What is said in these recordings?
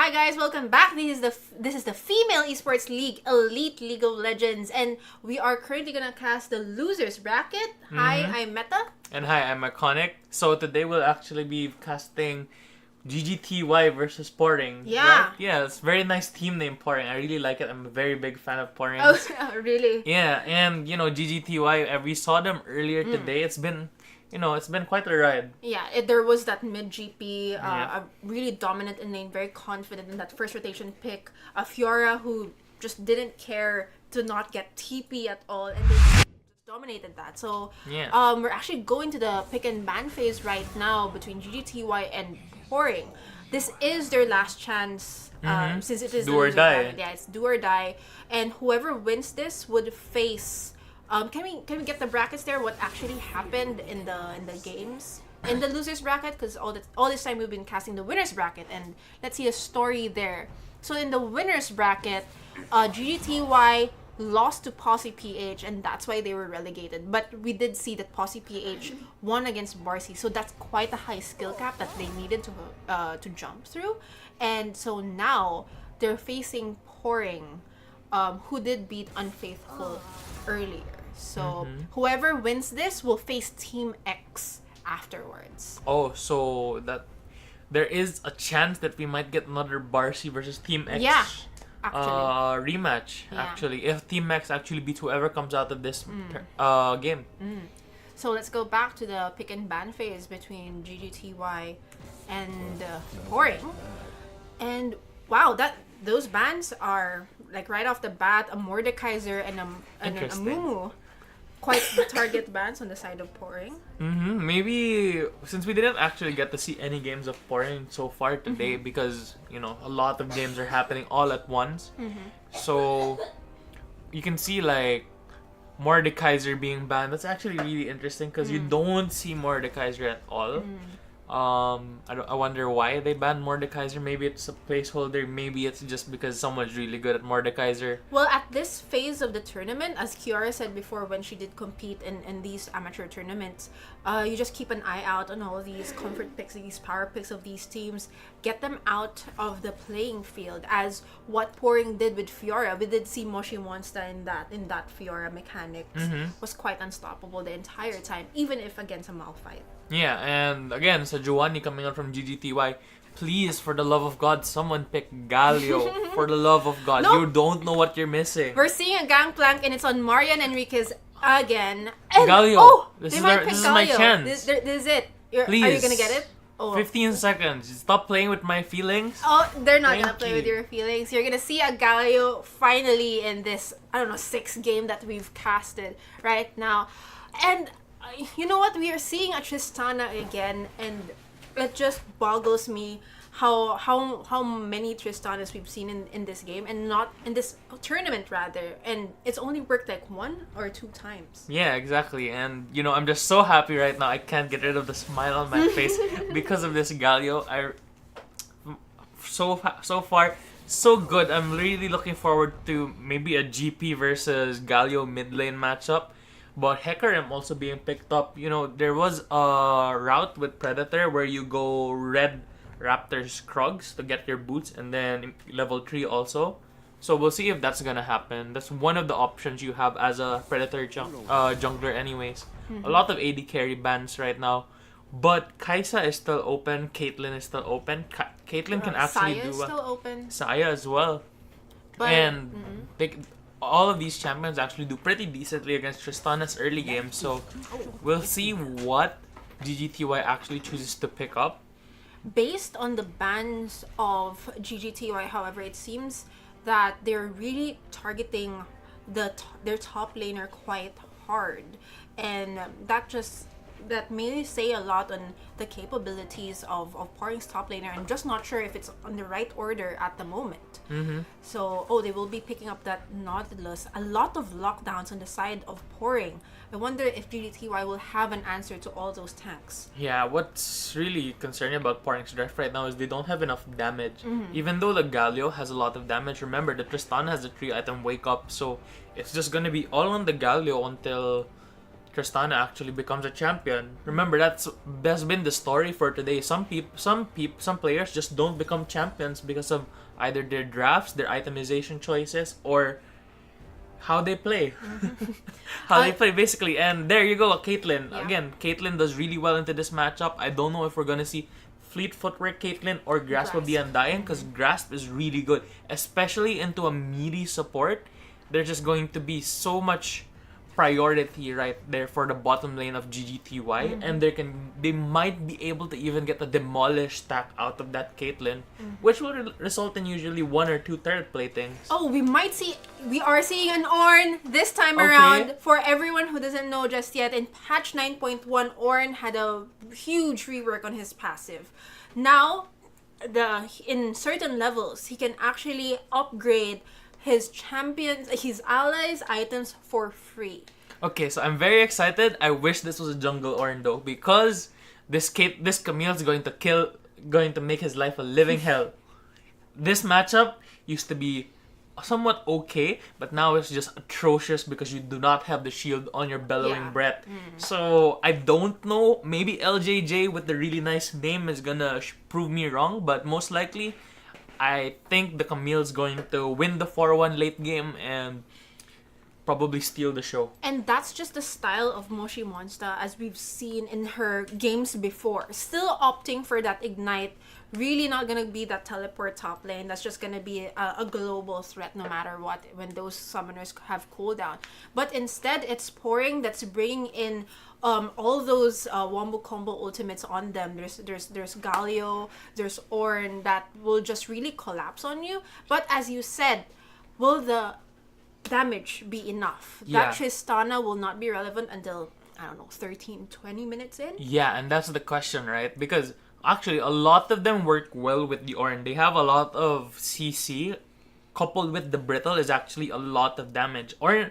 Hi guys, welcome back. This is the Female Esports League Elite League of Legends, and we are currently gonna cast the losers bracket. Hi, I'm Meta. And hi, I'm Iconic. So today we'll actually be casting GGTY versus PORING. Yeah. Right? Yeah, it's a very nice team name, PORING. I really like it. I'm a very big fan of PORING. Oh, really? Yeah, and GGTY, we saw them earlier today. It's been quite a ride. Yeah, there was that mid-GP, a really dominant and lane, very confident in that first rotation pick. A Fiora who just didn't care to not get TP at all, and they just dominated that. So we're actually going to the pick and ban phase right now between GGTY and PORING. This is their last chance since it is do or die. Bracket. Yeah, it's do or die, and whoever wins this would face. Can we get the brackets there? What actually happened in the games in the losers bracket? Because all this time we've been casting the winners bracket, and let's see a story there. So in the winners bracket, GGTY lost to Posse PH, and that's why they were relegated. But we did see that Posse PH won against Barcy, so that's quite a high skill cap that they needed to jump through. And so now they're facing PORING, who did beat Unfaithful earlier. So whoever wins this will face Team X afterwards. Oh, so that there is a chance that we might get another Barcy versus Team X. Yeah, actually. Rematch. Yeah. Actually, if Team X actually beats whoever comes out of this game. So let's go back to the pick and ban phase between GGTY and PORING. And wow, those bans are like right off the bat a Mordekaiser and a Mumu. Quite the target bans on the side of PORING. Maybe since we didn't actually get to see any games of PORING so far today because a lot of games are happening all at once. So you can see like Mordekaiser being banned. That's actually really interesting because you don't see Mordekaiser at all. I wonder why they banned Mordekaiser. Maybe it's a placeholder. Maybe it's just because someone's really good at Mordekaiser. Well, at this phase of the tournament, as Kiara said before when she did compete in these amateur tournaments, you just keep an eye out on all these comfort picks, these power picks of these teams. Get them out of the playing field, as what PORING did with Fiora. We did see Moshi Monster in that Fiora mechanics was quite unstoppable the entire time, even if against a Malphite. Yeah, and again, sa Juwani coming out from GGTY, please, for the love of God, someone pick Galio. For the love of God. No. You don't know what you're missing. We're seeing a gangplank, and it's on Marian Enriquez again. And, Galio. Oh, This they is might pick my Galio. chance. This is it. Please. Are you gonna get it? Oh. 15 seconds. Stop playing with my feelings. Oh, they're not gonna Thank play you. with your feelings. You're gonna see a Galio finally in this, 6th game that we've casted right now. And you know what? We are seeing a Tristana again, and it just boggles me how many Tristanas we've seen in this game, and not in this tournament rather. And it's only worked like 1 or 2 times. Yeah, exactly. And I'm just so happy right now. I can't get rid of the smile on my face because of this Galio. So far, so good. I'm really looking forward to maybe a GP versus Galio mid lane matchup. But Hecarim also being picked up. There was a route with Predator where you go red Raptors Krugs to get your boots, and then level 3 also. So we'll see if that's gonna happen. That's one of the options you have as a Predator jungler anyways. A lot of AD carry bans right now. But Kaisa is still open. Caitlyn is still open. Caitlyn can actually Saya do is still open. Saya as well. But, And all of these champions actually do pretty decently against Tristana's early game. So we'll see what GGTY actually chooses to pick up. Based on the bans of GGTY, however, it seems that they're really targeting their top laner quite hard, and that may say a lot on the capabilities of PORING's top laner. I'm just not sure if it's on the right order at the moment. So, they will be picking up that Nautilus. A lot of lockdowns on the side of PORING. I wonder if GGTY will have an answer to all those tanks. Yeah, what's really concerning about PORING's draft right now is they don't have enough damage. Even though the Galio has a lot of damage, remember the Tristana has a 3-item wake up, so it's just gonna be all on the Galio until Tristana actually becomes a champion. Remember, that's been the story for today. Some players just don't become champions because of either their drafts, their itemization choices, or how they play. How they play, basically. And there you go, Caitlyn. Yeah. Again, Caitlyn does really well into this matchup. I don't know if we're gonna see Fleet Footwork Caitlyn or Grasp of the Undying, because Grasp is really good, especially into a meaty support. There's just going to be so much priority right there for the bottom lane of GGTY, and they might be able to even get a demolish stack out of that Caitlyn, which will result in usually 1 or 2 turret platings. Oh, we are seeing an Ornn this time Okay. around. For everyone who doesn't know just yet, in patch 9.1, Ornn had a huge rework on his passive. Now, in certain levels, he can actually upgrade his allies' items for free. Okay, so I'm very excited. I wish this was a jungle Ornn though, because this Camille's going to make his life a living hell. This matchup used to be somewhat okay, but now it's just atrocious because you do not have the shield on your bellowing Yeah. breath. So I don't know. Maybe LJJ with the really nice name is gonna prove me wrong, but most likely, I think the Camille's going to win the 4-1 late game and probably steal the show. And that's just the style of Moshi Monster as we've seen in her games before. Still opting for that ignite. Really not gonna be that teleport top lane. That's just gonna be a global threat no matter what when those summoners have cooldown. But instead, it's Poring that's bringing in all those wombo combo ultimates on them. There's Galio, there's Ornn that will just really collapse on you. But as you said, will the damage be enough? Yeah. That Tristana will not be relevant until, I don't know, 13-20 minutes in. Yeah, and that's the question, right? Because actually, a lot of them work well with the Ornn. They have a lot of CC, coupled with the Brittle is actually a lot of damage. Ornn,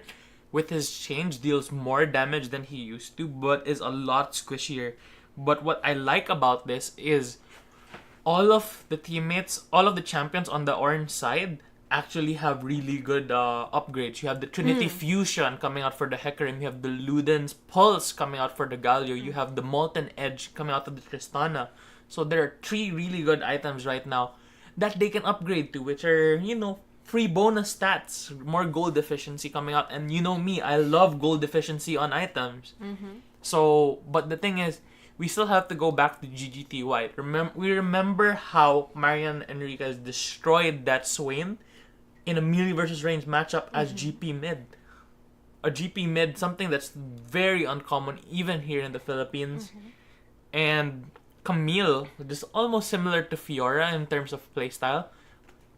with his change, deals more damage than he used to, but is a lot squishier. But what I like about this is all of the teammates, all of the champions on the Ornn side actually have really good upgrades. You have the Trinity Fusion coming out for the Hecarim. You have the Luden's Pulse coming out for the Galio. You have the Molten Edge coming out of the Tristana. So there are 3 really good items right now that they can upgrade to, which are, free bonus stats, more gold efficiency coming out. And you know me, I love gold efficiency on items. So, but the thing is, we still have to go back to GGTY. We remember how Marian Enriquez destroyed that Swain in a melee versus range matchup as GP mid. A GP mid, something that's very uncommon even here in the Philippines. And Camille, which is almost similar to Fiora in terms of playstyle.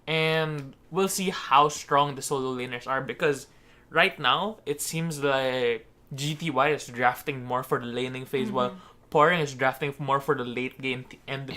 And we'll see how strong the solo laners are, because right now it seems like GTY is drafting more for the laning phase, while Poring is drafting more for the late game and the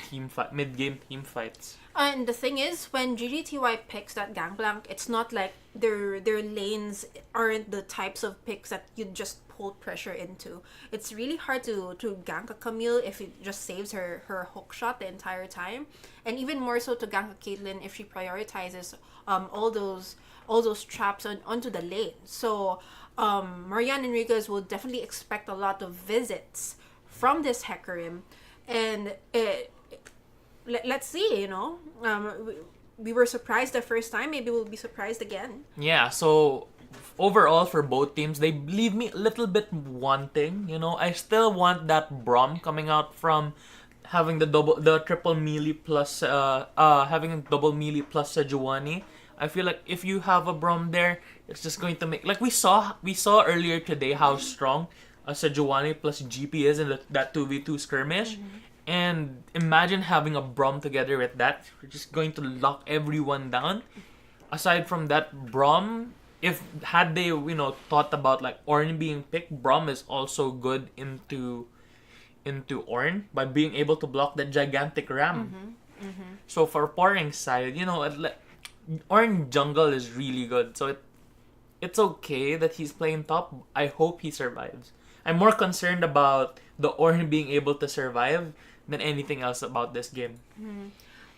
mid game team fights. And the thing is, when GGTY picks that Gangplank, it's not like their lanes aren't the types of picks that you just pull pressure into. It's really hard to gank a Camille if it just saves her hook shot the entire time, and even more so to gank a Caitlyn if she prioritizes all those traps onto the lane. So Marian Enriquez will definitely expect a lot of visits from this Hecarim, and let's see, we were surprised the first time, maybe we'll be surprised again. Yeah, so overall for both teams, they leave me a little bit wanting. I still want that Braum coming out from having the triple melee plus having a double melee plus Sejuani. I feel like if you have a Braum there, it's just going to make, like we saw earlier today how strong a Sejuani plus GP is in that 2v2 skirmish. And imagine having a Braum together with that. We're just going to lock everyone down. Aside from that, Braum, had they thought about like Ornn being picked, Braum is also good into Ornn by being able to block that gigantic ram. So for Poring's side, Ornn jungle is really good. So it's okay that he's playing top. I hope he survives. I'm more concerned about the Ornn being able to survive than anything else about this game.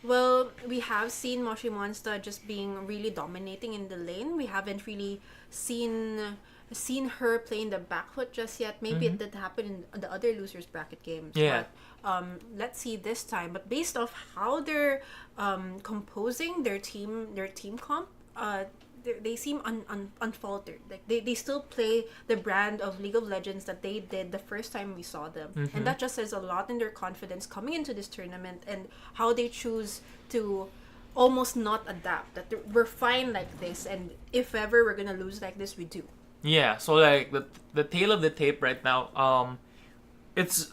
Well, we have seen Moshi Monster just being really dominating in the lane. We haven't really seen seen her playing the back foot just yet. Maybe it did happen in the other losers bracket games. Yeah. But let's see this time. But based off how they're composing their team comp, they seem unfaltered. Like they still play the brand of League of Legends that they did the first time we saw them, and that just says a lot in their confidence coming into this tournament and how they choose to almost not adapt. That we're fine like this, and if ever we're gonna lose like this, we do. Yeah, so like the tail of the tape right now,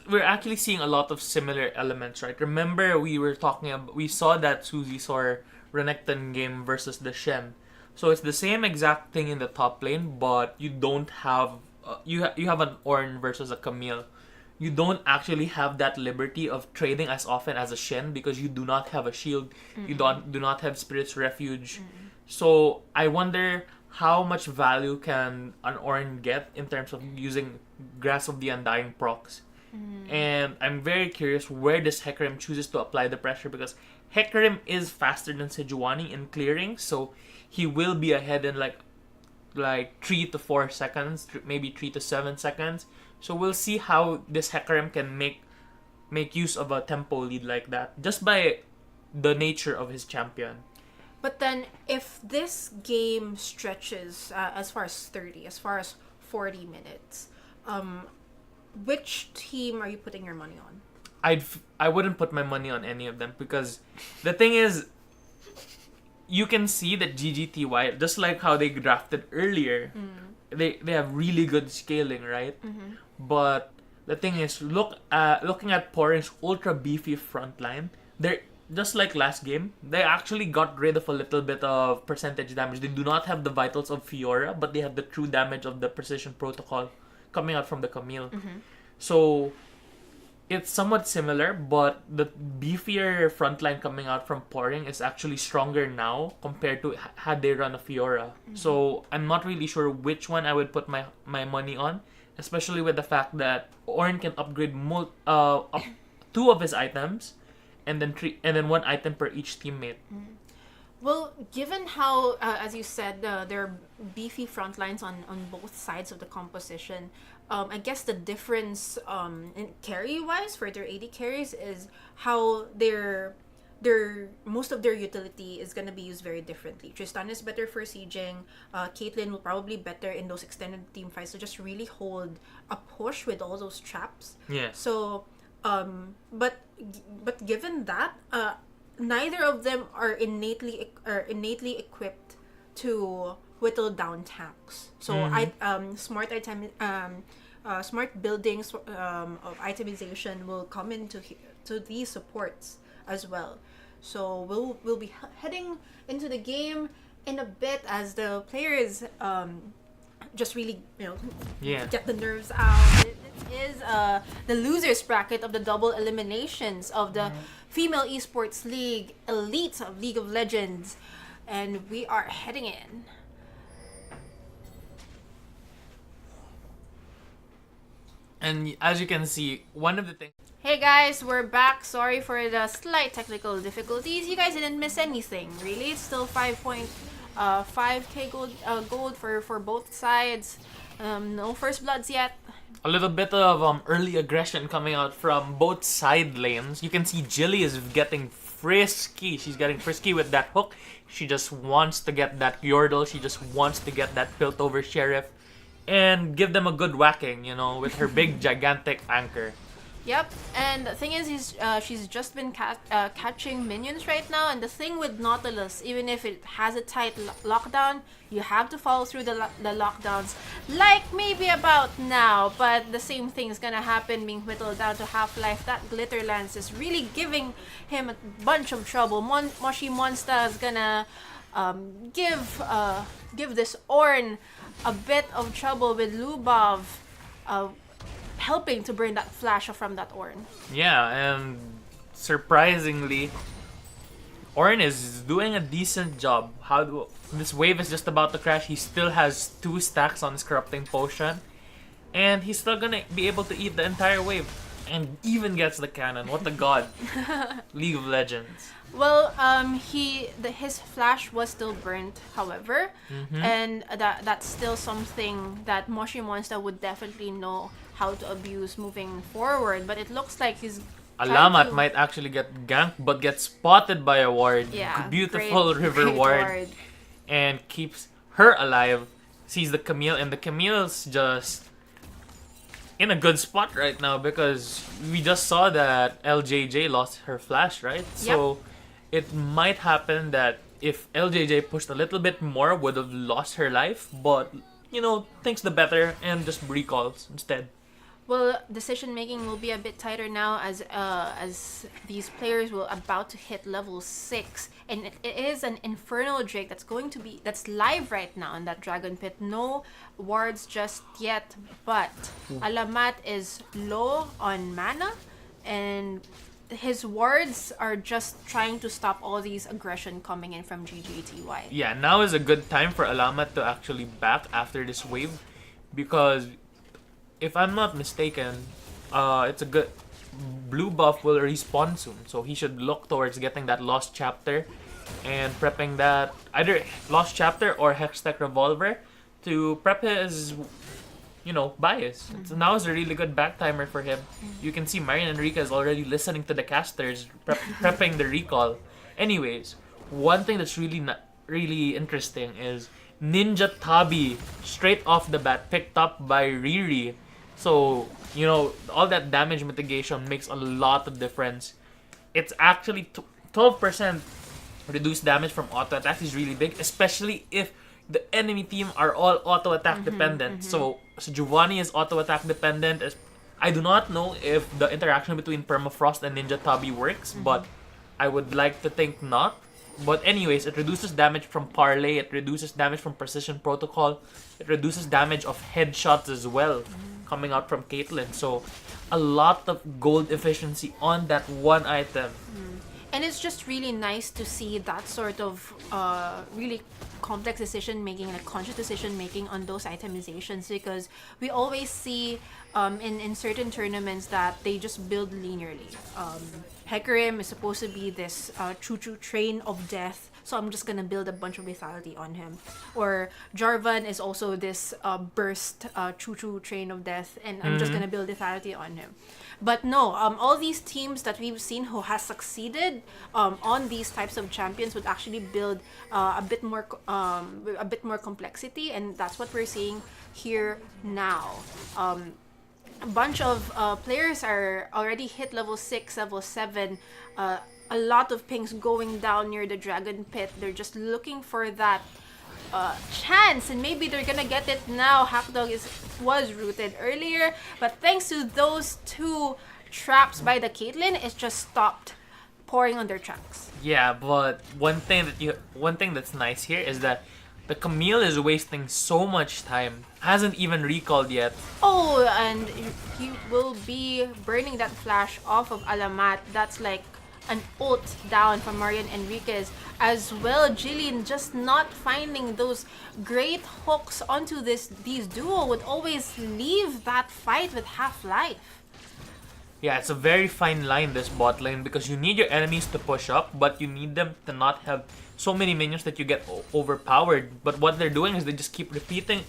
we're actually seeing a lot of similar elements, right? Remember we saw that Suzy saw Renekton game versus the Shen. So it's the same exact thing in the top lane, but you don't have you have an Ornn versus a Camille. You don't actually have that liberty of trading as often as a Shen because you do not have a shield. You do not have Spirit's Refuge. So I wonder how much value can an Ornn get in terms of using Grasp of the Undying procs. And I'm very curious where this Hecarim chooses to apply the pressure, because Hecarim is faster than Sejuani in clearing, so he will be ahead in like 3 to 4 seconds, maybe 3 to 7 seconds. So we'll see how this Hecarim can make use of a tempo lead like that, just by the nature of his champion. But then, if this game stretches as far as 30, as far as 40 minutes, which team are you putting your money on? I wouldn't put my money on any of them, because the thing is, you can see that GGTY, just like how they drafted earlier, they have really good scaling, right? But the thing is, looking at PORING's ultra beefy frontline, they're just like last game, they actually got rid of a little bit of percentage damage. They do not have the vitals of Fiora, but they have the true damage of the precision protocol coming out from the Camille. So it's somewhat similar, but the beefier frontline coming out from PORING is actually stronger now compared to had they run a Fiora. So I'm not really sure which one I would put my money on, especially with the fact that Ornn can upgrade 2 of his items, and then 1 item per each teammate. Well, given how, as you said, there are beefy front lines on both sides of the composition, I guess the difference in carry-wise for their AD carries is how their most of their utility is going to be used very differently. Tristan is better for sieging. Caitlyn will probably better in those extended team fights to just really hold a push with all those traps. Yeah. So, but given that, neither of them are innately equipped to whittle down tanks. So smart buildings of itemization will come into to these supports as well. So we'll be heading into the game in a bit as the players just really get the nerves out. This is the losers bracket of the double eliminations of the Female Esports League Elite of League of Legends, and we are heading in. And as you can see, one of the things... Hey guys, we're back. Sorry for the slight technical difficulties. You guys didn't miss anything, really. It's still 5.5k gold for both sides. No first bloods yet. A little bit of early aggression coming out from both side lanes. You can see Jilly is getting frisky. She's getting frisky with that hook. She just wants to get that Yordle. She just wants to get that built over Sheriff and give them a good whacking, with her big gigantic anchor. Yep, and the thing is, she's just been catching minions right now, and the thing with Nautilus, even if it has a tight lockdown, you have to follow through the lockdowns, like maybe about now, but the same thing is gonna happen being whittled down to half-life. That Glitter Lance is really giving him a bunch of trouble. Moshi Monster is gonna give this Ornn a bit of trouble with Lubov helping to burn that flash from that Ornn. Yeah, and surprisingly, Ornn is doing a decent job. This wave is just about to crash. He still has 2 stacks on his corrupting potion, and he's still gonna be able to eat the entire wave. and even gets the cannon. What a god. League of Legends. Well, his flash was still burnt, however, and that's still something that Moshi Monster would definitely know how to abuse moving forward. But it looks like he's Alamat might actually get ganked, but gets spotted by a ward. Yeah, Beautiful great, river great ward. And keeps her alive. Sees the Camille, and the Camille's just in a good spot right now because we just saw that LJJ lost her flash, right? So it might happen that if LJJ pushed a little bit more, would have lost her life, but thinks the better and just recalls instead. Well, decision making will be a bit tighter now as these players will about to hit level 6, and it is an Infernal Drake that's live right now in that Dragon Pit. No wards just yet, but Alamat is low on mana, and his wards are just trying to stop all these aggression coming in from GGTY. Yeah, now is a good time for Alamat to actually back after this wave because if I'm not mistaken, it's a good blue buff will respawn soon, so he should look towards getting that lost chapter and prepping that either lost chapter or Hextech Revolver to prep his bias. So now is a really good back timer for him. You can see Marian Enrique is already listening to the casters prepping the recall. Anyways, one thing that's really interesting is Ninja Tabi straight off the bat picked up by Riri. So, all that damage mitigation makes a lot of difference. It's actually 12% reduced damage from auto attack is really big, especially if the enemy team are all auto attack dependent. So Giovanni is auto attack dependent. I do not know if the interaction between Permafrost and Ninja Tabi works, but I would like to think not. But anyways, it reduces damage from Parlay, it reduces damage from Precision Protocol, it reduces damage of headshots as well coming out from Caitlyn. So a lot of gold efficiency on that one item. And it's just really nice to see that sort of really complex decision making and a conscious decision making on those itemizations, because we always see in certain tournaments that they just build linearly. Hecarim is supposed to be this choo-choo train of death, so I'm just gonna build a bunch of lethality on him. Or Jarvan is also this burst choo-choo train of death, and I'm just gonna build lethality on him. But no, all these teams that we've seen who has succeeded on these types of champions would actually build a bit more complexity, and that's what we're seeing here now. A bunch of players are already hit level 6, level 7. A lot of pings going down near the Dragon Pit. They're just looking for that chance, and maybe they're gonna get it now. Hackdog was rooted earlier, but thanks to those two traps by the Caitlyn, it just stopped pouring on their tracks. Yeah, but one thing that's nice here is that the Camille is wasting so much time. Hasn't even recalled yet. Oh, and he will be burning that flash off of Alamat. That's like an ult down from Marian Enriquez as well. Jillian just not finding those great hooks onto these duo would always leave that fight with half life. Yeah, it's a very fine line, this bot lane, because you need your enemies to push up, but you need them to not have so many minions that you get overpowered. But what they're doing is they just keep repeatedly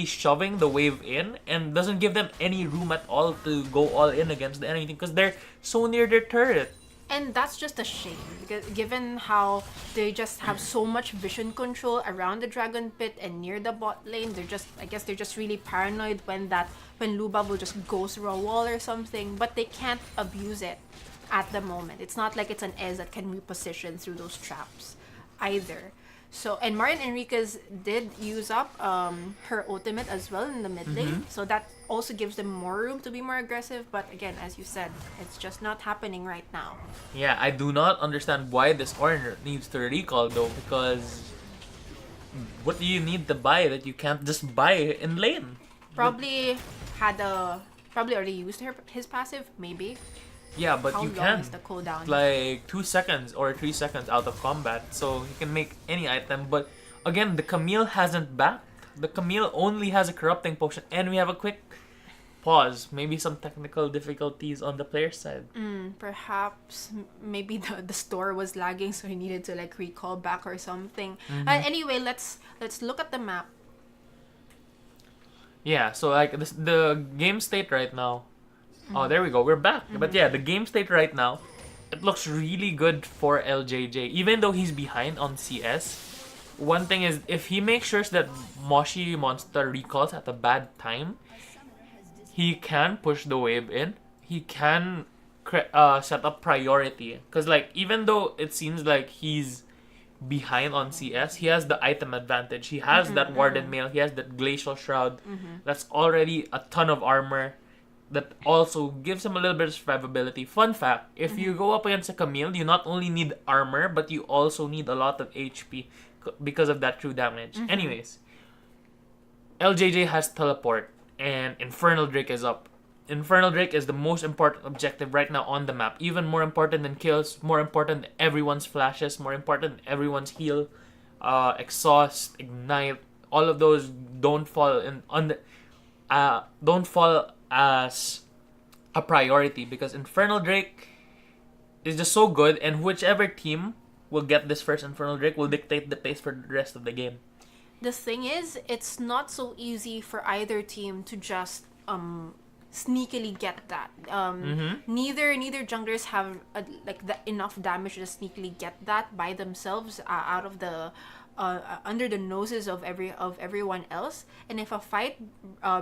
shoving the wave in, and doesn't give them any room at all to go all in against the enemy because they're so near their turret. And that's just a shame, because given how they just have so much vision control around the Dragon Pit and near the bot lane, I guess they're just really paranoid when Lubab will just go through a wall or something, but they can't abuse it at the moment. It's not like it's an Ez that can reposition through those traps either. So, and Marian Enriquez did use up her ultimate as well in the mid lane, so that also gives them more room to be more aggressive. But again, as you said, it's just not happening right now. Yeah, I do not understand why this Ornn needs to recall though, because what do you need to buy that you can't just buy in lane? Probably already used his passive, maybe. Yeah, but How you long can is the cooldown? like 2 seconds or 3 seconds out of combat, so you can make any item. But again, the Camille hasn't backed. The Camille only has a corrupting potion, and we have a quick pause. Maybe some technical difficulties on the player side. Perhaps maybe the store was lagging, so he needed to like recall back or something. Mm-hmm. Anyway, let's look at the map. Yeah, so like the game state right now. Oh, there we go. We're back. But yeah, the game state right now, it looks really good for LJJ. Even though he's behind on CS, one thing is if he makes sure that Moshi Monster recalls at a bad time, he can push the wave in. He can set up priority. Because like even though it seems like he's behind on CS, he has the item advantage. He has that Warden Mail. He has that Glacial Shroud. That's already a ton of armor. That also gives him a little bit of survivability. Fun fact, if you go up against a Camille, you not only need armor, but you also need a lot of HP because of that true damage. Anyways, LJJ has teleport, and Infernal Drake is up. Infernal Drake is the most important objective right now on the map. Even more important than kills, more important than everyone's flashes, more important than everyone's heal, exhaust, ignite. All of those don't fall don't fall as a priority because Infernal Drake is just so good, and whichever team will get this first Infernal Drake will dictate the pace for the rest of the game. The thing is, it's not so easy for either team to just sneakily get that. Neither junglers have enough damage to sneakily get that by themselves out of the under the noses of everyone else. And if a fight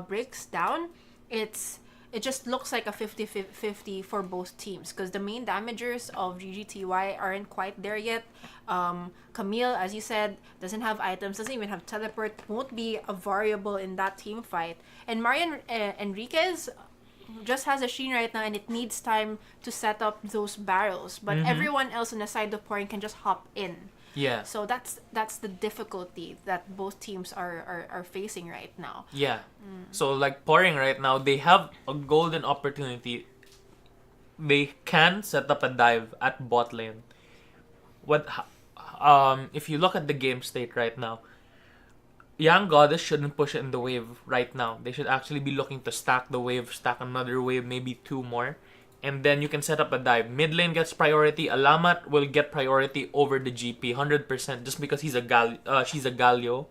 breaks down, it just looks like a 50-50 for both teams because the main damagers of GGTY aren't quite there yet. Camille, as you said, doesn't have items, doesn't even have teleport, won't be a variable in that team fight. And Marian Enriquez just has a Sheen right now, and it needs time to set up those barrels. But everyone else on the side of Poring can just hop in. Yeah. So that's the difficulty that both teams are facing right now. Yeah. So like Poring right now, they have a golden opportunity. They can set up a dive at bot lane. If you look at the game state right now, Young Goddess shouldn't push it in the wave right now. They should actually be looking to stack the wave, stack another wave, maybe two more. And then you can set up a dive. Mid lane gets priority. Alamat will get priority over the GP 100% just because she's a Galio.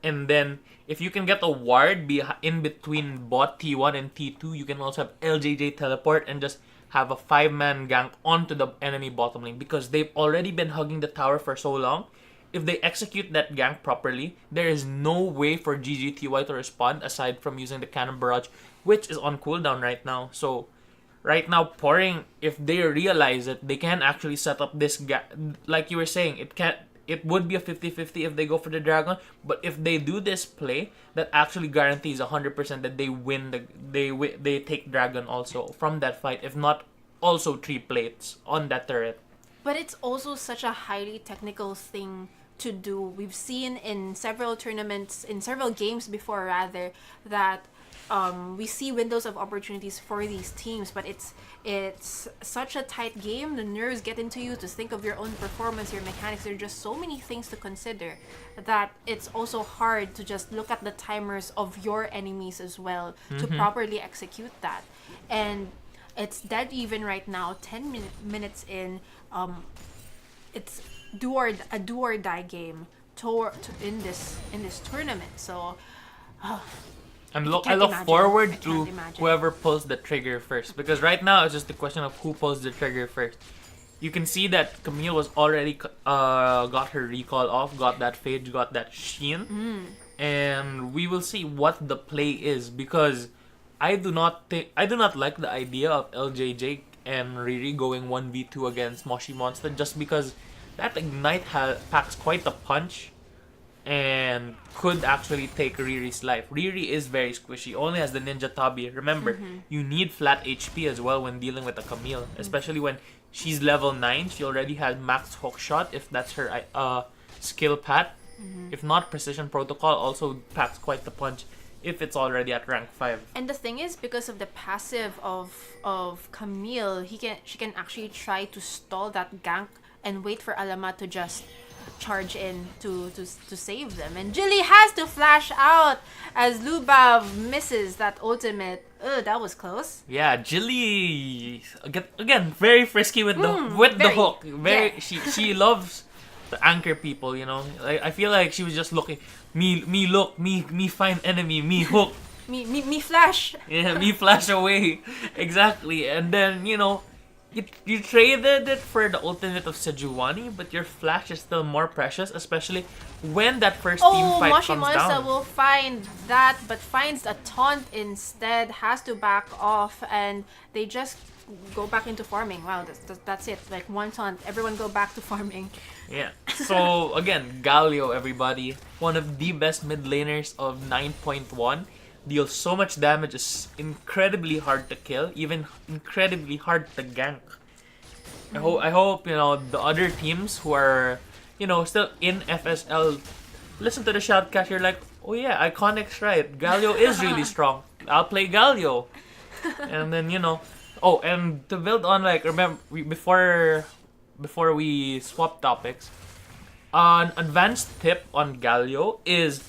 And then if you can get a ward in between bot T1 and T2, you can also have LJJ teleport and just have a 5-man gank onto the enemy bottom lane because they've already been hugging the tower for so long. If they execute that gank properly, there is no way for GGTY to respond aside from using the Cannon Barrage, which is on cooldown right now. So right now, Poring, if they realize it, they can actually set up this gap. Like you were saying, it would be a 50-50 if they go for the dragon, but if they do this play, that actually guarantees 100% that they win. They take dragon also from that fight, if not also 3 plates on that turret. But it's also such a highly technical thing to do. We've seen in several tournaments, in several games before rather, that we see windows of opportunities for these teams, but it's such a tight game. The nerves get into you to think of your own performance, your mechanics. There are just so many things to consider that it's also hard to just look at the timers of your enemies as well to properly execute that. And it's dead even right now, 10 minutes in. It's a do or die game in this tournament. So I look forward to whoever pulls the trigger first, because right now it's just the question of who pulls the trigger first. You can see that Camille was already got her recall off, got that Phage, got that Sheen, and we will see what the play is, because I do not like the idea of LJJ and Riri going 1v2 against Moshi Monster, just because that Ignite packs quite a punch and could actually take Riri's life. Riri is very squishy, only has the Ninja Tabi. Remember, you need flat HP as well when dealing with a Camille, especially when she's level 9. She already has max hook shot if that's her skill path. If not, Precision Protocol also packs quite the punch if it's already at rank 5. And the thing is, because of the passive of Camille, she can actually try to stall that gank and wait for Alamat to just charge in to save them. And Jilly has to flash out as Lubav misses that ultimate. Ugh, that was close. Yeah, Jilly again very frisky with the very, hook. Very yeah. she loves to anchor people. You know, I feel like she was just looking me look me find enemy me hook. Me flash. Yeah, me flash away. Exactly. And then, you traded it for the ultimate of Sejuani, but your flash is still more precious, especially when that first team fight Moshi comes Monster down. will find that, but finds a taunt instead, has to back off, and they just go back into farming. Wow, that's it. Like, one taunt, everyone go back to farming. Yeah. So, again, Galio, everybody. One of the best mid laners of 9.1. Deals so much damage, is incredibly hard to kill, even incredibly hard to gank. I hope the other teams who are still in FSL listen to the shoutcast. You're like, oh yeah, Iconic's right. Galio is really strong. I'll play Galio, and then oh, and to build on, like, remember before we swap topics, an advanced tip on Galio is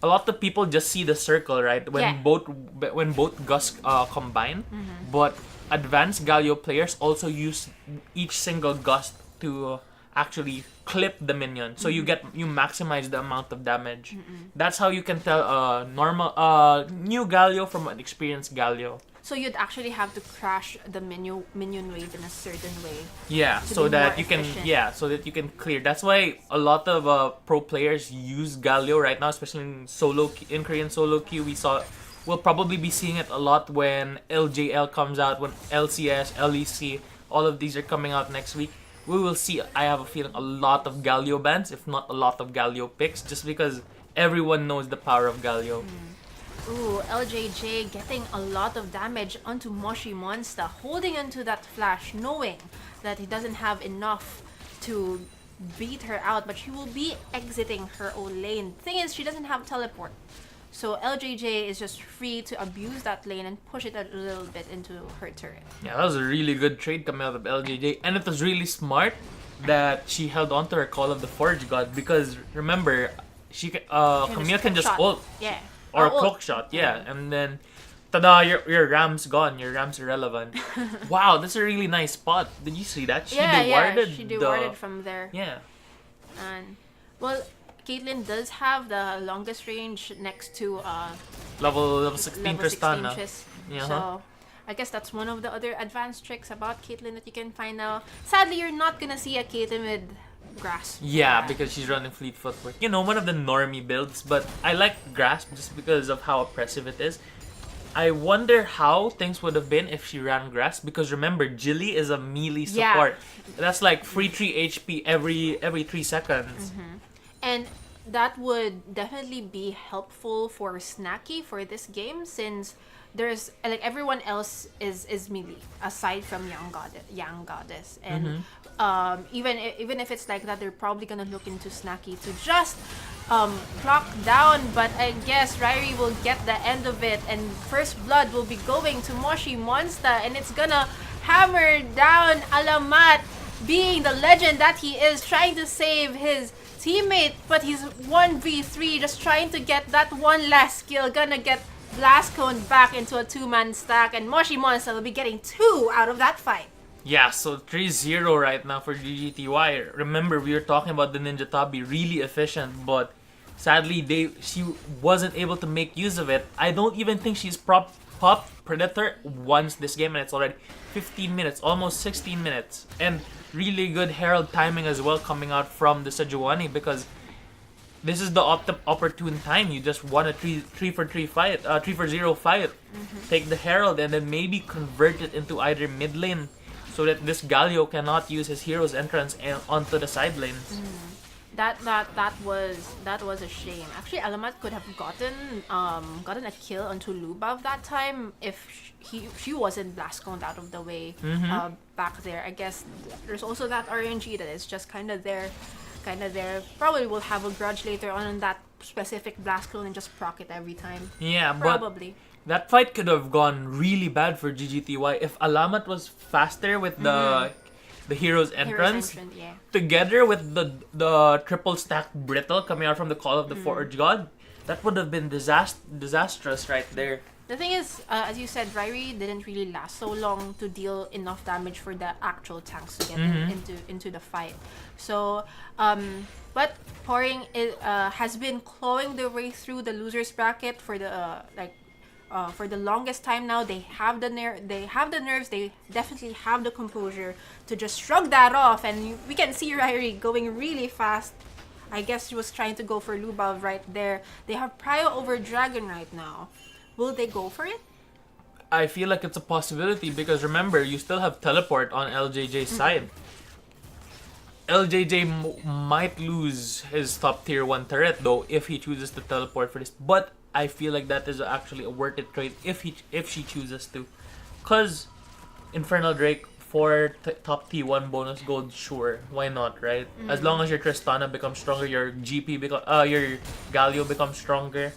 a lot of people just see the circle, right? When both Gus combine, but advanced Galio players also use each single gust to actually clip the minion, so you maximize the amount of damage. That's how you can tell a normal new Galio from an experienced Galio. So you'd actually have to crash the minion wave in a certain way. Yeah, to so be that more you can efficient. so that you can clear. That's why a lot of pro players use Galio right now, especially in Korean solo queue. We'll probably be seeing it a lot when LJL comes out, when LCS, LEC, all of these are coming out next week. We will see, I have a feeling, a lot of Galio bans, if not a lot of Galio picks, just because everyone knows the power of Galio. Ooh, LJJ getting a lot of damage onto Moshi Monster, holding onto that flash, knowing that he doesn't have enough to beat her out, but she will be exiting her own lane. Thing is, she doesn't have teleport. So LJJ is just free to abuse that lane and push it a little bit into her turret. Yeah, that was a really good trade coming out of LJJ, and it was really smart that she held on to her Call of the Forge God, because remember, Camille can just ult. Yeah. Or hook shot, yeah. And then, tada, your Ram's gone. Your Ram's irrelevant. Wow, that's a really nice spot. Did you see that? She dewarded she dewarded from there. Yeah. And, well, Caitlyn does have the longest range next to Level 16 level 16 Tristana. Tris. Yeah. So, I guess that's one of the other advanced tricks about Caitlyn that you can find now. Sadly, you're not gonna see a Caitlyn with Grasp. Yeah, because she's running Fleet Footwork. One of the normie builds, but I like Grasp just because of how oppressive it is. I wonder how things would have been if she ran Grasp, because remember, Jilly is a melee support. Yeah. That's like free 3 HP every 3 seconds. And that would definitely be helpful for Snacky for this game, since there's like everyone else is melee aside from Young Goddess, and even if it's like that, they're probably gonna look into Snacky to just clock down. But I guess Ryrie will get the end of it, and first blood will be going to Moshi Monster, and it's gonna hammer down Alamat, being the legend that he is, trying to save his teammate, but he's 1v3, just trying to get that one last kill. Gonna get Blast Cone back into a 2-man stack, and Moshi Monster will be getting 2 out of that fight. Yeah, so 3-0 right now for GGTY. Remember, we were talking about the Ninja Top be really efficient, but sadly she wasn't able to make use of it. I don't even think she's popped Predator once this game, and it's already 15 minutes, almost 16 minutes. And really good Herald timing as well coming out from the Sejuani, because this is the opportune time. You just want a 3-for-3 fight, 3-for-0 fight. Take the Herald and then maybe convert it into either mid lane, so that this Galio cannot use his hero's entrance onto the side lanes. That was a shame. Actually, Alamat could have gotten a kill onto Lubav that time if she wasn't blast coned out of the way back there. I guess there's also that RNG that is just kind of there. Probably will have a grudge later on that specific blast clone and just proc it every time. Yeah, probably. But that fight could have gone really bad for GGTY if Alamat was faster with the the hero's entrance, Yeah. together with the triple stack brittle coming out from the Call of the Forge God, that would have been disastrous right there. The thing is, as you said, Ryrie didn't really last so long to deal enough damage for the actual tanks to get into the fight. So, but Poring has been clawing their way through the losers bracket for the for the longest time now. They have the nerves. They definitely have the composure to just shrug that off, and we can see Ryrie going really fast. I guess she was trying to go for Lubov right there. They have Prio over Dragon right now. Will they go for it? I feel like it's a possibility because remember, you still have teleport on LJJ's side. LJJ might lose his top tier 1 turret though if he chooses to teleport for this. But I feel like that is actually a worth it trade if she chooses to. Cause Infernal Drake for top T1 bonus gold, sure, why not, right? As long as your Tristana becomes stronger, your your Galio becomes stronger.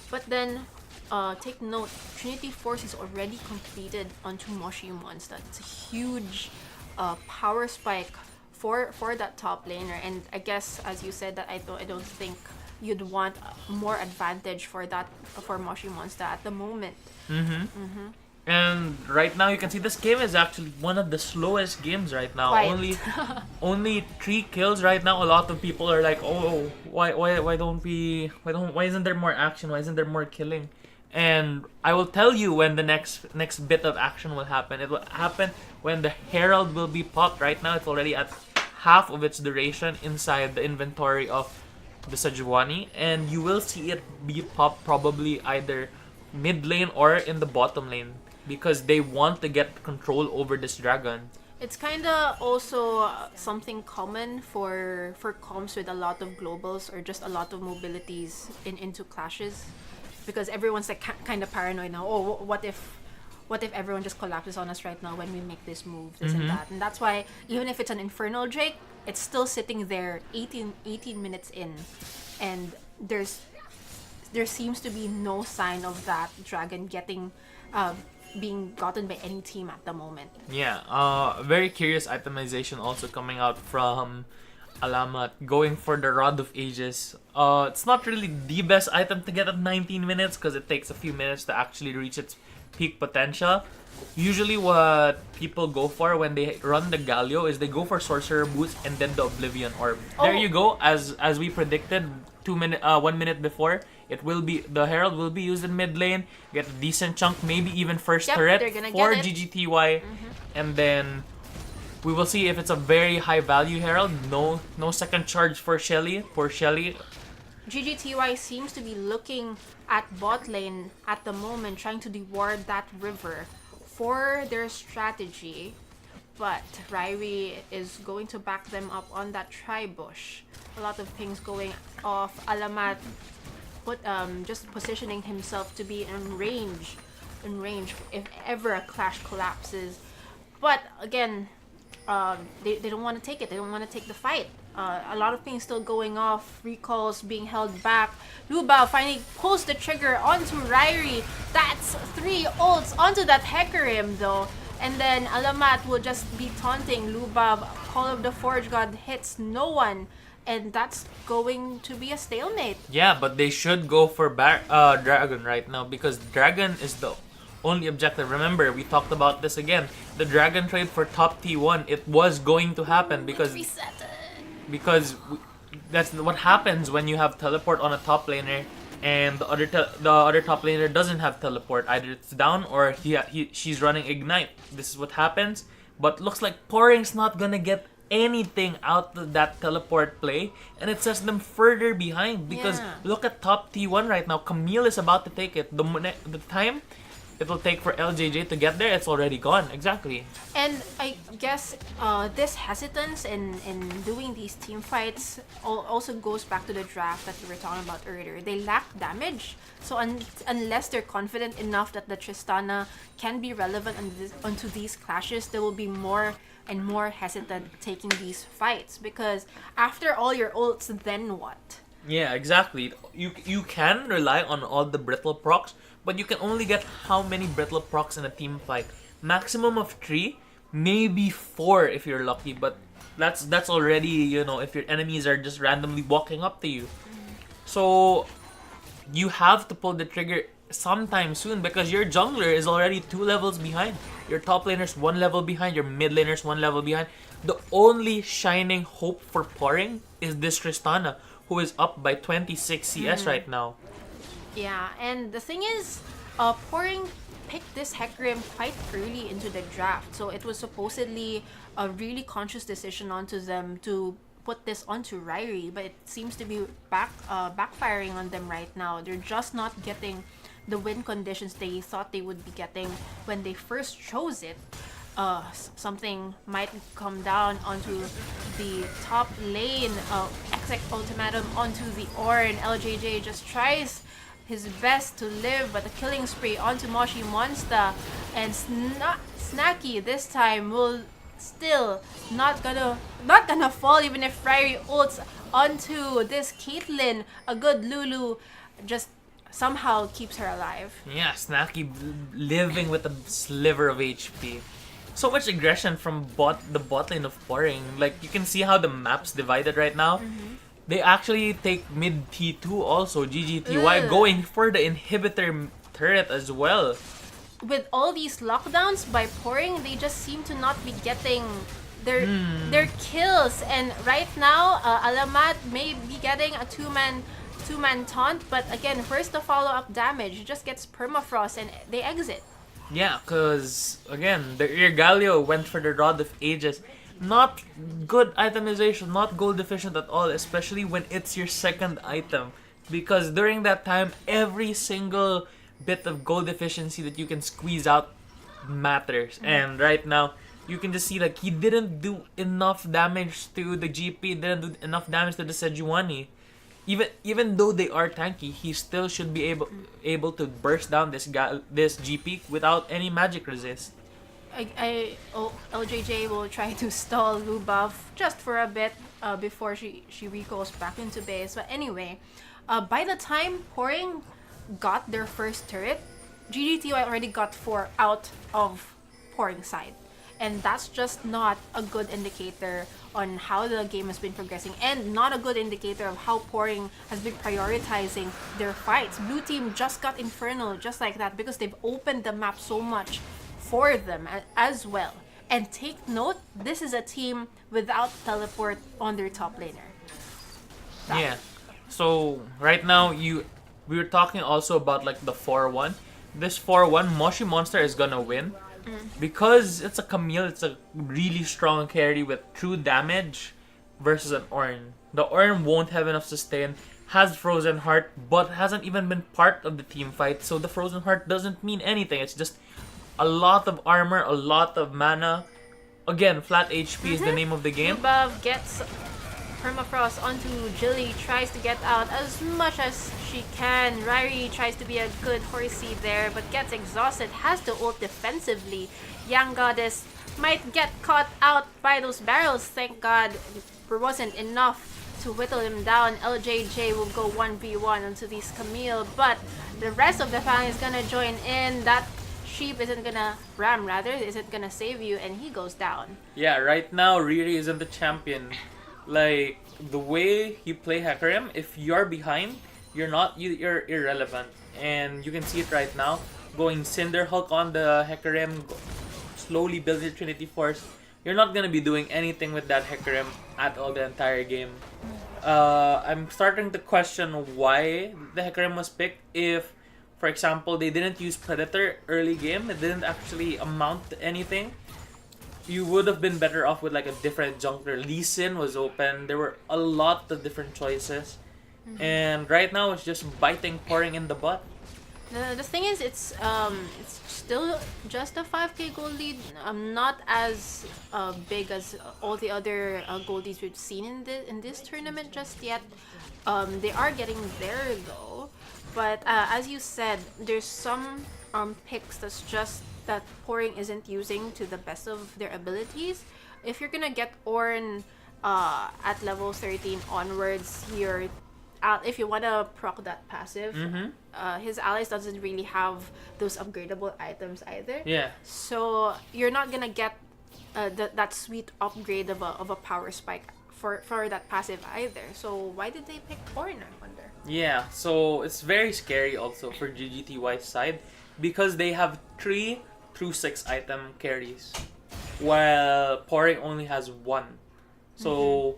But then, take note, Trinity Force is already completed onto Moshi Monster. It's a huge power spike for that top laner, and I guess as you said that I don't think you'd want more advantage for Moshi Monster at the moment. And right now you can see this game is actually one of the slowest games right now. Quiet. Only 3 kills right now. A lot of people are like, "Oh, why isn't there more action? Why isn't there more killing?" And I will tell you when the next bit of action will happen. It will happen when the Herald will be popped. Right now it's already at half of its duration inside the inventory of the Sejuani, and you will see it be popped probably either mid lane or in the bottom lane because they want to get control over this dragon. It's kind of also something common for comps with a lot of globals or just a lot of mobilities into clashes, because everyone's like kind of paranoid now. Oh, what if everyone just collapses on us right now when we make this move, this and that? And that's why even if it's an Infernal Drake, it's still sitting there 18 minutes in, and there seems to be no sign of that dragon being gotten by any team at the moment. Yeah, very curious itemization also coming out from Alamat, going for the Rod of Ages. It's not really the best item to get at 19 minutes because it takes a few minutes to actually reach its peak potential. Usually what people go for when they run the Galio is they go for Sorcerer Boots and then the Oblivion Orb. There you go, as we predicted 1 minute before. The Herald will be used in mid lane, get a decent chunk, maybe even first turret for GGTY, and then we will see if it's a very high value Herald. No second charge for Shelly. Poor Shelly. GGTY seems to be looking at bot lane at the moment, trying to deward that river for their strategy, but Ryrie is going to back them up on that tri-bush. A lot of things going off. Alamat just positioning himself to be in range if ever a clash collapses. But again, they don't want to take it. They don't want to take the fight. A lot of things still going off. Recalls being held back. Luba finally pulls the trigger onto Ryrie. That's 3 ults onto that Hecarim though. And then Alamat will just be taunting Lubab. Call of the Forge God hits no one. And that's going to be a stalemate. Yeah, but they should go for Dragon right now because Dragon is the only objective. Remember, we talked about this again. The Dragon trade for top T1, it was going to happen because that's what happens when you have teleport on a top laner and the other top laner doesn't have teleport. Either it's down or she's running Ignite. This is what happens. But looks like Poring's not gonna get anything out of that teleport play, and it sets them further behind because look at top T1 right now. Camille is about to take it. The time it'll take for LJJ to get there, it's already gone. Exactly. And I guess this hesitance in doing these team fights also goes back to the draft that we were talking about earlier. They lack damage, so unless they're confident enough that the Tristana can be relevant onto these clashes, they will be more and more hesitant taking these fights, because after all your ults, then what? Yeah, exactly. You can rely on all the brittle procs, but you can only get how many brittle procs in a team fight? Maximum of 3, maybe 4 if you're lucky, but that's already, you know, if your enemies are just randomly walking up to you. So you have to pull the trigger sometime soon because your jungler is already 2 levels behind. Your top laner's 1 level behind, your mid laner's 1 level behind. The only shining hope for Poring is this Tristana, who is up by 26 CS right now. Yeah, and the thing is, Poring picked this Hecarim quite early into the draft, so it was supposedly a really conscious decision onto them to put this onto Ryrie, but it seems to be backfiring on them right now. They're just not getting the win conditions they thought they would be getting when they first chose it. Something might come down onto the top lane. Exec ultimatum onto the Ornn. LJJ just tries his best to live, but the killing spree onto Moshi Monster, and Snacky this time will still not gonna fall even if Ryrie ults onto this Caitlyn. A good Lulu just somehow keeps her alive. Yeah, Snacky living with a sliver of HP. So much aggression from the bot lane of Poring. Like, you can see how the map's divided right now. They actually take mid T2 also, GGTY, going for the inhibitor turret as well. With all these lockdowns by Poring, they just seem to not be getting their kills. And right now, Alamat may be getting a two-man taunt, but again, where's the follow-up damage? It just gets permafrost and they exit. Yeah, because, again, the Irgalio went for the Rod of Ages. Not good itemization, not gold efficient at all, especially when it's your second item. Because during that time, every single bit of gold efficiency that you can squeeze out matters. And right now, you can just see like he didn't do enough damage to the GP, didn't do enough damage to the Sejuani. Even though they are tanky, he still should be able to burst down this GP without any magic resist. LJJ will try to stall Lubov just for a bit before she recalls back into base. But anyway, by the time Poring got their first turret, GGTY already got 4 out of Poring's side. And that's just not a good indicator on how the game has been progressing, and not a good indicator of how Poring has been prioritizing their fights. Blue team just got Infernal just like that because they've opened the map so much for them as well. And take note, this is a team without teleport on their top laner. Yeah. So right now we were talking also about like the 4-1. This 4-1, Moshi Monster is gonna win. Because it's a Camille, it's a really strong carry with true damage versus an Ornn. The Ornn won't have enough sustain, has Frozen Heart, but hasn't even been part of the team fight, so the Frozen Heart doesn't mean anything. It's just a lot of armor, a lot of mana. Again, flat HP is the name of the game. Lubov gets permafrost onto Jilly, tries to get out as much as she can. Ryrie tries to be a good horsey there, but gets exhausted, has to ult defensively. Young Goddess might get caught out by those barrels. Thank God there wasn't enough to whittle him down. LJJ will go 1v1 onto these Camille, but the rest of the family is gonna join in. That sheep isn't gonna isn't gonna save you, and he goes down. Yeah, right now Riri isn't the champion. Like, the way you play Hecarim, if you're behind, you're irrelevant. And you can see it right now. Going Cinder Hulk on the Hecarim, slowly building the Trinity Force. You're not gonna be doing anything with that Hecarim at all the entire game. I'm starting to question why the Hecarim was picked. If, for example, they didn't use Predator early game, it didn't actually amount to anything. You would have been better off with like a different jungler. Lee Sin was open. There were a lot of different choices. And right now it's just biting, Poring in the butt. The thing is, it's still just a 5k gold lead. Not as big as all the other gold leads we've seen in this tournament just yet. They are getting there though. But as you said, there's some picks that Poring isn't using to the best of their abilities. If you're gonna get Ornn at level 13 onwards, if you wanna proc that passive, his allies doesn't really have those upgradable items either. Yeah. So you're not gonna get that sweet upgrade of a power spike for that passive either. So why did they pick Porin, I wonder? Yeah, so it's very scary also for GGTY's side because they have 3 through 6 item carries while Poring only has 1. So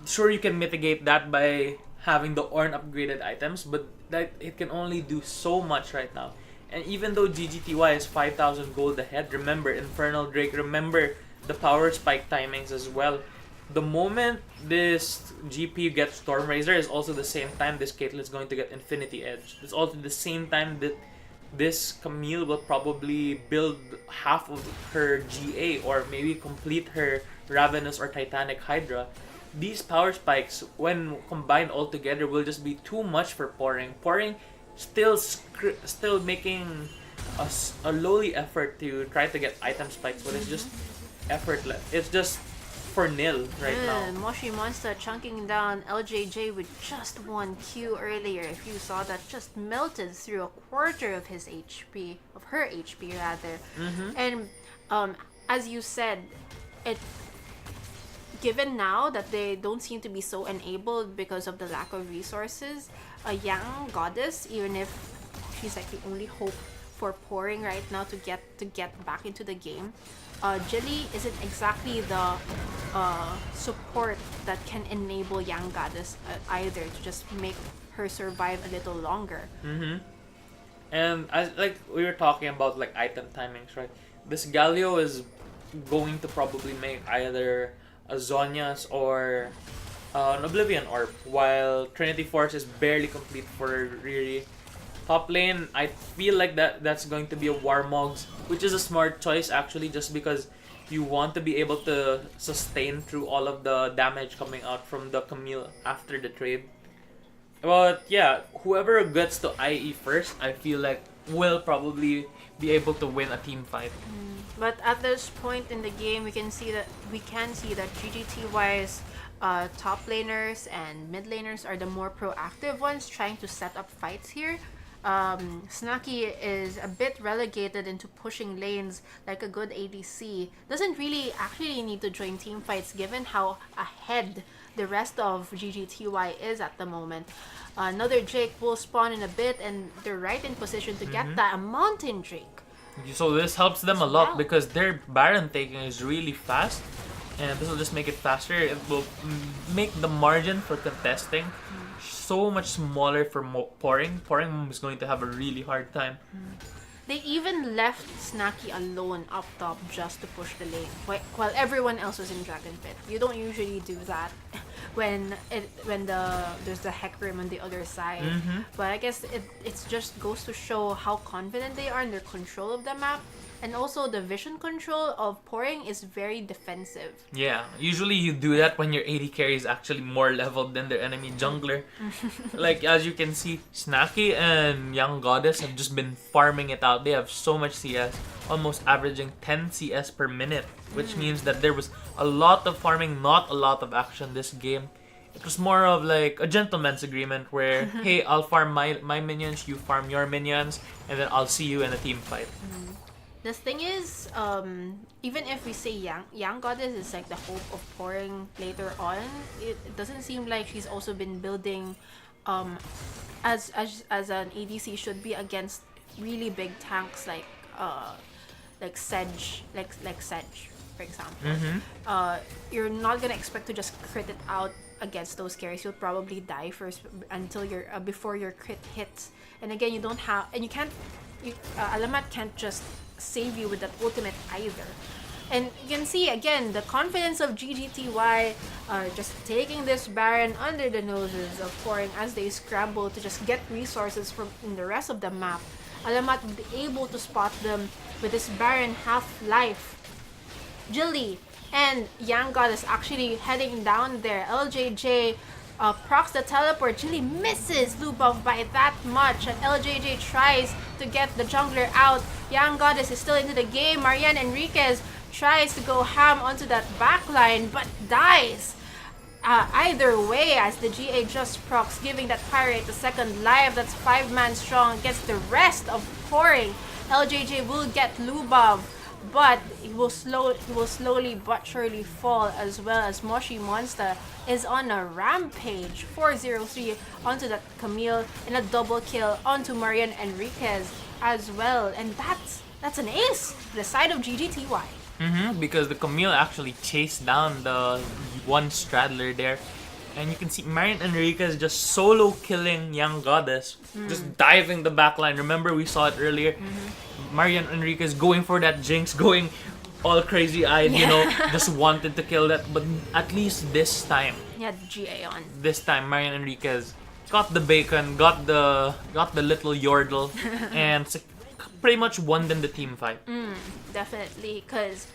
sure you can mitigate that by having the Ornn upgraded items, but that it can only do so much right now. And even though GGTY is 5,000 gold ahead, remember Infernal Drake, remember the power spike timings as well. The moment this GP gets Stormrazor is also the same time this Caitlyn is going to get Infinity Edge. It's also the same time that this Camille will probably build half of her GA or maybe complete her Ravenous or Titanic Hydra. These power spikes, when combined all together, will just be too much for Poring. Poring still making a lowly effort to try to get item spikes, but it's just effortless. It's just for nil right now. Moshi Monster chunking down LJJ with just 1 Q earlier. If you saw that, just melted through a quarter of his HP, of her HP rather. And as you said, it given now that they don't seem to be so enabled because of the lack of resources, a young goddess, even if she's like the only hope for Poring right now to get back into the game, Jilly isn't exactly the support that can enable young goddess either to just make her survive a little longer. And as like we were talking about like item timings, right? This Galio is going to probably make either a Zonia's or an Oblivion Orb, while Trinity Force is barely complete for Riri. Top lane, I feel like that's going to be a Warmogs, which is a smart choice actually, just because you want to be able to sustain through all of the damage coming out from the Camille after the trade. But yeah, whoever gets to IE first, I feel like will probably be able to win a team fight. But at this point in the game, we can see that GGTY's top laners and mid laners are the more proactive ones, trying to set up fights here. Snacky is a bit relegated into pushing lanes like a good ADC. Doesn't really actually need to join team fights given how ahead the rest of GGTY is at the moment. Another Drake will spawn in a bit, and they're right in position to get that Mountain Drake. So this helps them a lot because their Baron taking is really fast, and this will just make it faster. It will make the margin for contesting so much smaller for Poring. Poring is going to have a really hard time. They even left Snacky alone up top just to push the lane while everyone else was in Dragon Pit. You don't usually do that when there's the Hecarim on the other side. But I guess it just goes to show how confident they are in their control of the map. And also the vision control of Poring is very defensive. Yeah, usually you do that when your AD carry is actually more leveled than their enemy jungler. Like as you can see, Snacky and Young Goddess have just been farming it out. They have so much CS, almost averaging 10 CS per minute, which means that there was a lot of farming, not a lot of action this game. It was more of like a gentleman's agreement where, hey, I'll farm my minions, you farm your minions, and then I'll see you in a team fight. The thing is, even if we say Young Goddess is like the hope of Poring later on, it doesn't seem like she's also been building as an ADC should be against really big tanks like Sedge, like Sedge, for example. You're not gonna expect to just crit it out against those carries. You'll probably die first until before your crit hits. And again, you don't have, and you can't. Alamat can't just save you with that ultimate either. And you can see again the confidence of GGTY just taking this Baron under the noses of Poring as they scramble to just get resources from in the rest of the map. Alamat will be able to spot them with this Baron half-life. Jilly and Young Goddess actually heading down there. LJJ procs the teleport. Jilly misses Lubov by that much, and LJJ tries to get the jungler out. Young Goddess is still into the game. Marianne Enriquez tries to go ham onto that backline, but dies. Either way, as the GA just procs, giving that Pirate the second life. That's 5-man strong against the rest of Poring. LJJ will get Lubov, but he will slowly but surely fall, as well as Moshi Monster is on a rampage. 403 onto that Camille and a double kill onto Marian Enriquez as well, and that's an ace to the side of GGTY. Because the Camille actually chased down the one straddler there. And you can see Marian Enriquez just solo killing Young Goddess, just diving the backline. Remember, we saw it earlier. Marian Enriquez going for that Jinx, going all crazy-eyed, just wanted to kill that. But at least this time, He had GA on. this time Marian Enriquez got the bacon, got the little yordle, and pretty much won them the team fight. Definitely, because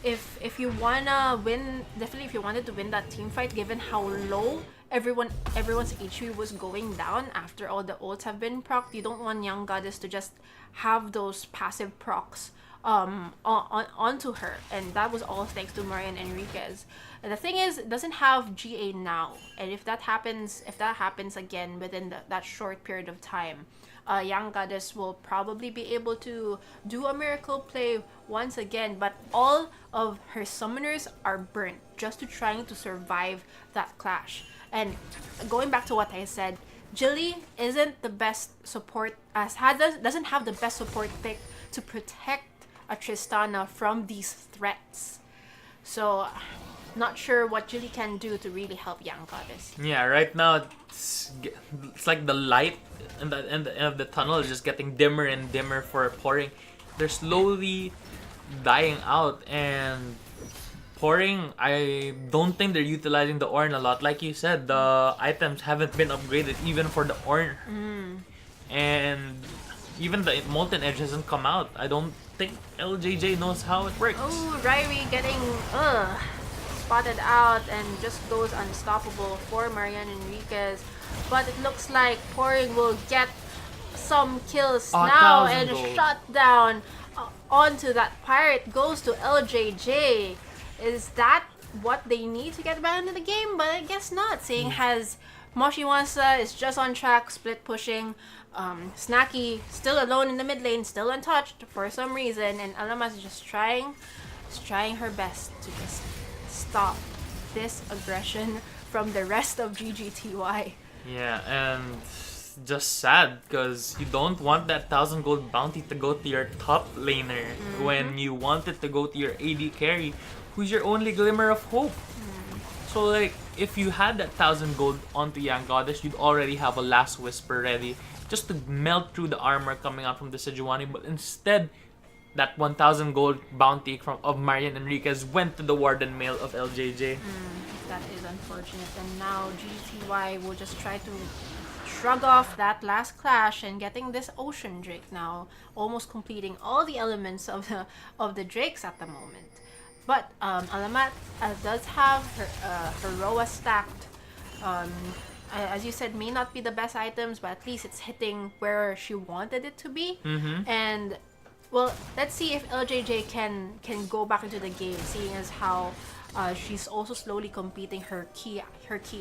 if you wanna win, definitely if you wanted to win that team fight, given how low everyone's HP was going down after all the ults have been procced, you don't want Young Goddess to just have those passive procs onto her, and that was all thanks to Marian Enriquez. And the thing is, it doesn't have GA now, and if that happens again within that short period of time, Young Goddess will probably be able to do a miracle play once again, but all of her summoners are burnt just to trying to survive that clash. And going back to what I said, Jilly isn't the best support, doesn't have the best support pick to protect a Tristana from these threats. So, not sure what Jilly can do to really help Young Goddess. Yeah, right now it's like the light and the end of the tunnel is just getting dimmer and dimmer for PORING. They're slowly dying out, and PORING, I don't think they're utilizing the Ornn a lot. Like you said, the items haven't been upgraded even for the Ornn. And even the Molten Edge hasn't come out. I don't think LJJ knows how it works. Oh, Ryrie getting spotted out and just goes unstoppable for Marian Enriquez. But it looks like PORING will get some kills now, and gold. shut down onto that pirate goes to LJJ. Is that what they need to get back into the game? But I guess not, seeing as Moshiwasa is just on track, split pushing. Snacky still alone in the mid lane, still untouched for some reason, and Alamas is just trying her best to just stop this aggression from the rest of GGTY. Yeah, and just sad because you don't want that 1,000 gold bounty to go to your top laner when you want it to go to your AD carry, who's your only glimmer of hope. So like, if you had that 1,000 gold onto Young Goddess, you'd already have a Last Whisper ready just to melt through the armor coming out from the Sejuani. But instead, that 1,000 gold bounty of Marian Enriquez went to the Warden Mail of LJJ. That is unfortunate, and now GGTY will just try to shrug off that last clash and getting this Ocean Drake now, almost completing all the elements of the Drakes at the moment. But Alamat does have her Roa stacked. As you said, may not be the best items, but at least it's hitting where she wanted it to be. And well, let's see if LJJ can go back into the game, seeing as how she's also slowly completing her key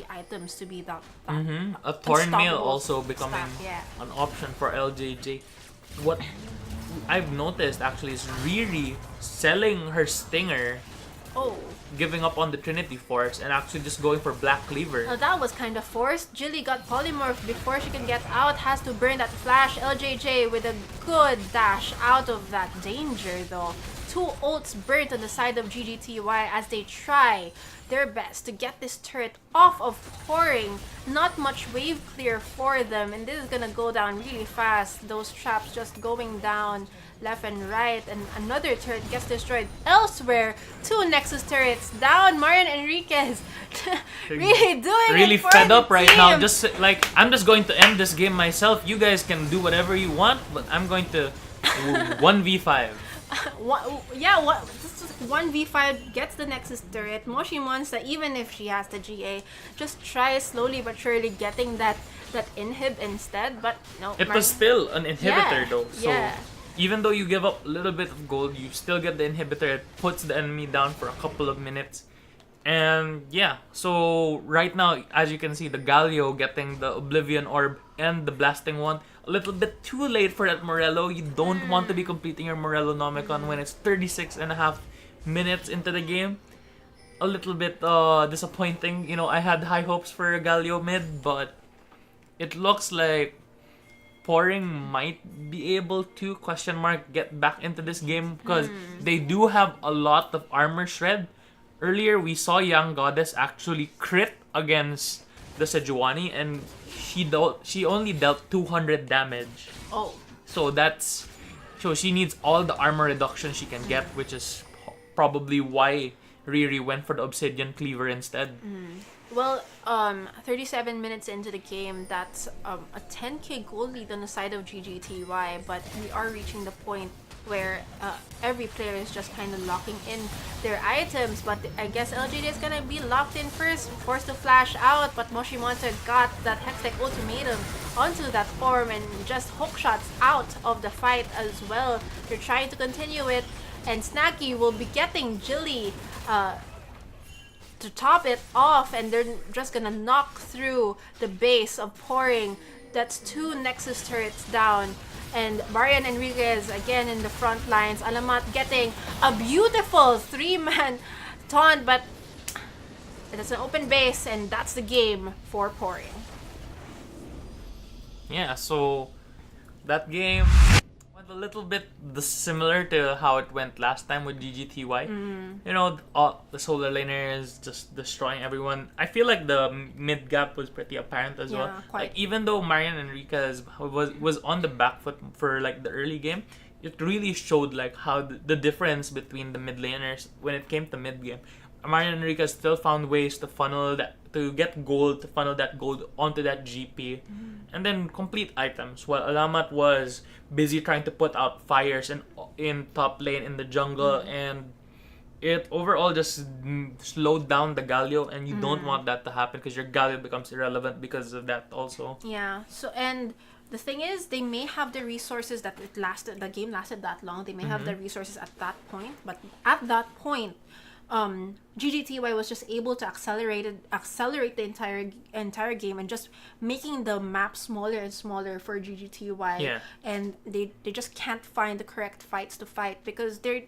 items to be that A Thorn Mail unstoppable also becoming an option for LJJ. What I've noticed actually is Riri selling her Stinger, giving up on the Trinity Force, and actually just going for Black Cleaver. Now that was kind of forced. Jilly got polymorphed before she can get out, has to burn that flash. LJJ with a good dash out of that danger though. 2 ults burnt on the side of GGTY as they try their best to get this turret off of PORING. Not much wave clear for them, and this is gonna go down really fast. Those traps just going down left and right, and another turret gets destroyed elsewhere. 2 Nexus turrets down. Marian Enriquez really doing really it for fed the up right team. now. Just like, I'm just going to end this game myself. You guys can do whatever you want, but I'm going to 1v5. This is 1v5 gets the Nexus turret. Moshi Monsta, even if she has the GA, just tries slowly but surely getting that inhib instead. But no, It was still an inhibitor though. So yeah. even though you give up a little bit of gold, you still get the inhibitor. It puts the enemy down for a couple of minutes. And yeah, so right now, as you can see, the Galio getting the Oblivion Orb and the Blasting one. A little bit too late for that Morello. You don't want to be completing your Morello Nomicon when it's 36 and a half minutes into the game. A little bit disappointing. You know, I had high hopes for Galio mid, but it looks like Poring might be able to get back into this game because they do have a lot of armor shred. Earlier we saw Young Goddess actually crit against the Sejuani and she only dealt 200 damage. Oh. So she needs all the armor reduction she can get, which is probably why Riri went for the Obsidian Cleaver instead. Well, 37 minutes into the game, that's a 10k gold lead on the side of GGTY, but we are reaching the point where every player is just kind of locking in their items, but I guess LGD is gonna be locked in first, forced to flash out, but Moshimonte got that Hextech ultimatum onto that form and just hook shots out of the fight as well. They're trying to continue it, and Snacky will be getting Jilly to top it off, and they're just gonna knock through the base of Poring. That's 2 Nexus turrets down, and Marian Enriquez again in the front lines. Alamat getting a beautiful 3-man taunt, but it's an open base, and that's the game for Poring. Yeah, so that game went a little bit similar to how it went last time with GGTY. You know, the solar laner is just destroying everyone. I feel like the mid gap was pretty apparent as well. Quite. Like, even though Marian Enriquez was on the back foot for like the early game, it really showed like how the difference between the mid laners when it came to mid game. Marian Enriquez still found ways to funnel that, to get gold, to funnel that gold onto that GP, and then complete items. While Alamat was busy trying to put out fires in top lane in the jungle, and it overall just slowed down the Galio, and you don't want that to happen because your Galio becomes irrelevant because of that also. Yeah. So, and the thing is, they may have the resources that the game lasted that long. They may have the resources at that point, but at that point, GGTY was just able to accelerate the entire game and just making the map smaller and smaller for GGTY. Yeah. And they just can't find the correct fights to fight because they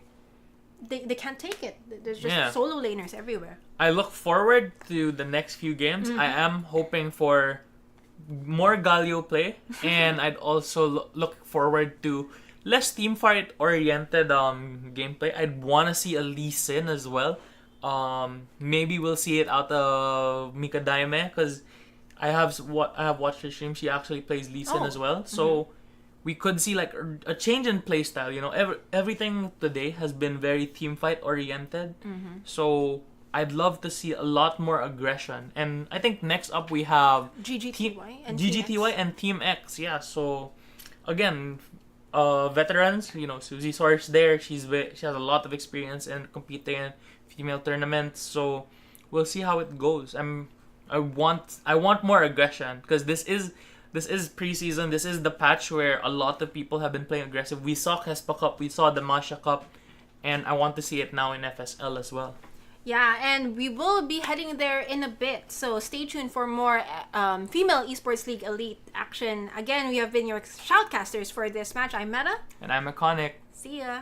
can't take it. There's just solo laners everywhere. I look forward to the next few games. I am hoping for more Galio play, and I'd also look forward to less team fight oriented gameplay. I'd want to see a Lee Sin as well. Maybe we'll see it out of Mika Daime because I have watched her stream. She actually plays Lee Sin as well. So we could see like a change in playstyle. You know, everything today has been very team fight oriented. So I'd love to see a lot more aggression. And I think next up we have GGTY and Team X. Yeah. So again, veterans. You know, Susie Source there. She has a lot of experience in competing in female tournaments. So we'll see how it goes. I want more aggression because this is preseason. This is the patch where a lot of people have been playing aggressive. We saw Kespa Cup, we saw the Masha Cup, and I want to see it now in FSL as well. Yeah, and we will be heading there in a bit, so stay tuned for more Female Esports League Elite action. Again, we have been your shoutcasters for this match. I'm Meta. And I'm Iconic. See ya.